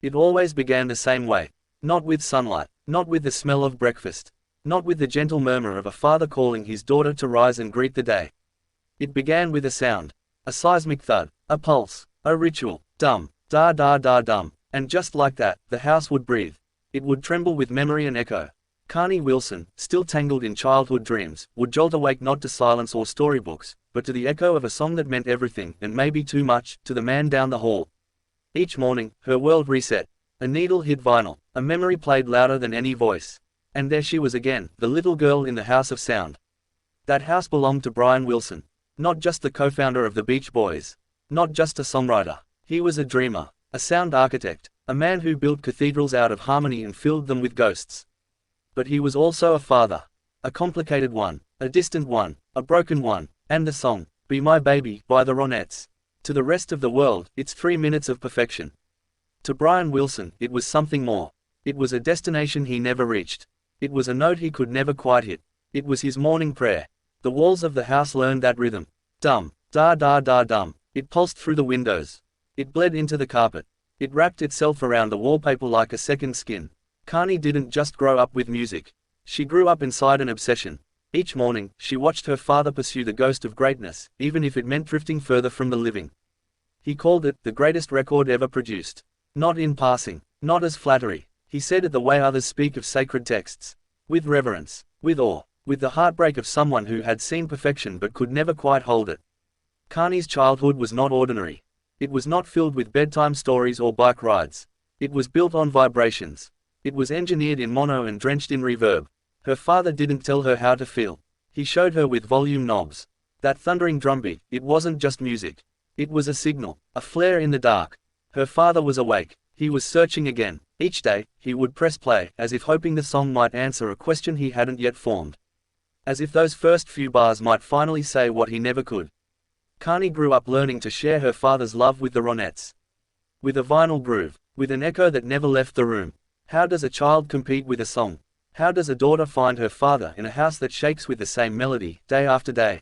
It always began the same way. Not with sunlight, not with the smell of breakfast, not with the gentle murmur of a father calling his daughter to rise and greet the day. It began with a sound. A seismic thud, a pulse, a ritual, dum, da da da dum, and just like that, the house would breathe. It would tremble with memory and echo. Carnie Wilson, still tangled in childhood dreams, would jolt awake not to silence or storybooks, but to the echo of a song that meant everything, and maybe too much, to the man down the hall. Each morning, her world reset. A needle hit vinyl, a memory played louder than any voice. And there she was again, the little girl in the house of sound. That house belonged to Brian Wilson. Not just the co-founder of the Beach Boys. Not just a songwriter. He was a dreamer, a sound architect, a man who built cathedrals out of harmony and filled them with ghosts. But he was also a father. A complicated one, a distant one, a broken one, and the song, Be My Baby, by the Ronettes. To the rest of the world, it's 3 minutes of perfection. To Brian Wilson, it was something more. It was a destination he never reached. It was a note he could never quite hit. It was his morning prayer. The walls of the house learned that rhythm. Dum, da da da dum. It pulsed through the windows. It bled into the carpet. It wrapped itself around the wallpaper like a second skin. Carnie didn't just grow up with music. She grew up inside an obsession. Each morning, she watched her father pursue the ghost of greatness, even if it meant drifting further from the living. He called it the greatest record ever produced. Not in passing, not as flattery. He said it the way others speak of sacred texts. With reverence, with awe, with the heartbreak of someone who had seen perfection but could never quite hold it. Carnie's childhood was not ordinary. It was not filled with bedtime stories or bike rides. It was built on vibrations. It was engineered in mono and drenched in reverb. Her father didn't tell her how to feel. He showed her with volume knobs. That thundering drumbeat, it wasn't just music. It was a signal, a flare in the dark. Her father was awake. He was searching again. Each day, he would press play, as if hoping the song might answer a question he hadn't yet formed. As if those first few bars might finally say what he never could. Carnie grew up learning to share her father's love with the Ronettes. With a vinyl groove, with an echo that never left the room. How does a child compete with a song? How does a daughter find her father in a house that shakes with the same melody, day after day?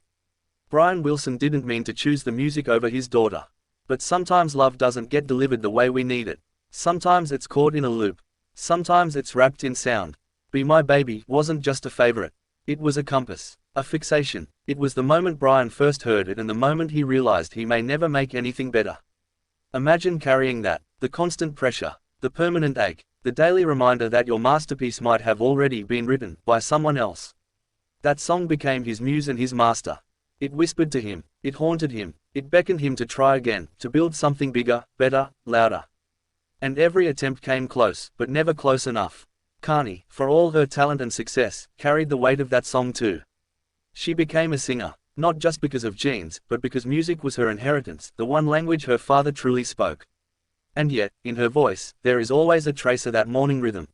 Brian Wilson didn't mean to choose the music over his daughter. But sometimes love doesn't get delivered the way we need it. Sometimes it's caught in a loop. Sometimes it's wrapped in sound. Be My Baby wasn't just a favorite. It was a compass, a fixation. It was the moment Brian first heard it and the moment he realized he may never make anything better. Imagine carrying that, the constant pressure, the permanent ache, the daily reminder that your masterpiece might have already been written by someone else. That song became his muse and his master. It whispered to him, it haunted him, it beckoned him to try again, to build something bigger, better, louder. And every attempt came close, but never close enough. Carnie, for all her talent and success, carried the weight of that song too. She became a singer, not just because of genes, but because music was her inheritance, the one language her father truly spoke. And yet, in her voice, there is always a trace of that morning rhythm.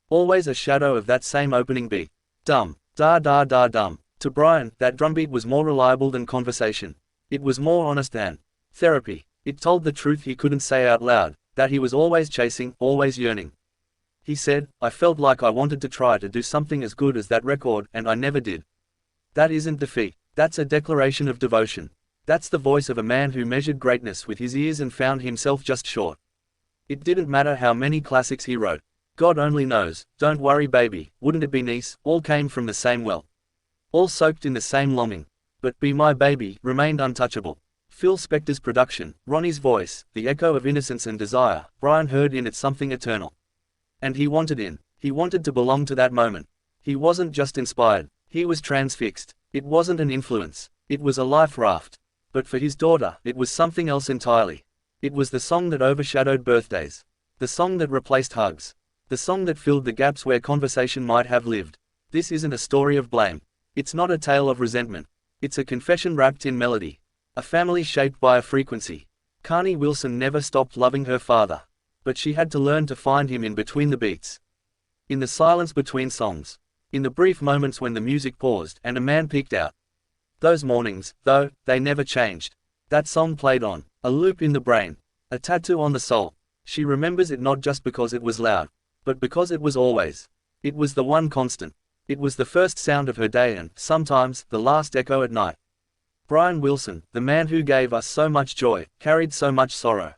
Always a shadow of that same opening beat. Dum, da da da dum. To Brian, that drumbeat was more reliable than conversation. It was more honest than therapy. It told the truth he couldn't say out loud, that he was always chasing, always yearning. He said, I felt like I wanted to try to do something as good as that record, and I never did. That isn't defeat. That's a declaration of devotion. That's the voice of a man who measured greatness with his ears and found himself just short. It didn't matter how many classics he wrote. God only knows, Don't Worry Baby, Wouldn't It Be Nice, all came from the same well. All soaked in the same longing. But Be My Baby remained untouchable. Phil Spector's production, Ronnie's voice, the echo of innocence and desire, Brian heard in it something eternal. And he wanted in. He wanted to belong to that moment. He wasn't just inspired, he was transfixed. It wasn't an influence, it was a life raft. But for his daughter, it was something else entirely. It was the song that overshadowed birthdays. The song that replaced hugs. The song that filled the gaps where conversation might have lived. This isn't a story of blame. It's not a tale of resentment. It's a confession wrapped in melody. A family shaped by a frequency. Carnie Wilson never stopped loving her father. But she had to learn to find him in between the beats. In the silence between songs. In the brief moments when the music paused and a man peeked out. Those mornings, though, they never changed. That song played on, a loop in the brain, a tattoo on the soul. She remembers it not just because it was loud, but because it was always. It was the one constant. It was the first sound of her day and, sometimes, the last echo at night. Brian Wilson, the man who gave us so much joy, carried so much sorrow.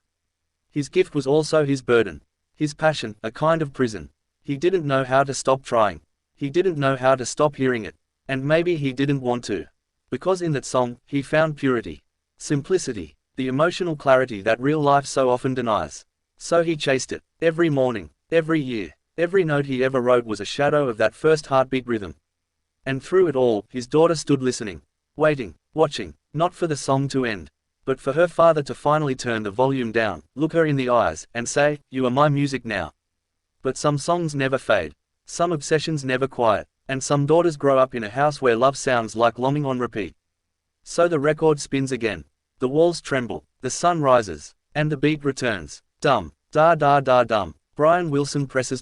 His gift was also his burden. His passion, a kind of prison. He didn't know how to stop trying. He didn't know how to stop hearing it. And maybe he didn't want to. Because in that song, he found purity. Simplicity. The emotional clarity that real life so often denies. So he chased it. Every morning, every year, every note he ever wrote was a shadow of that first heartbeat rhythm. And through it all, his daughter stood listening. Waiting, watching, not for the song to end, but for her father to finally turn the volume down, look her in the eyes, and say, "You are my music now." But some songs never fade. Some obsessions never quiet. And some daughters grow up in a house where love sounds like longing on repeat. So the record spins again. The walls tremble, the sun rises, and the beat returns. Dum, da da da dum. Brian Wilson presses play.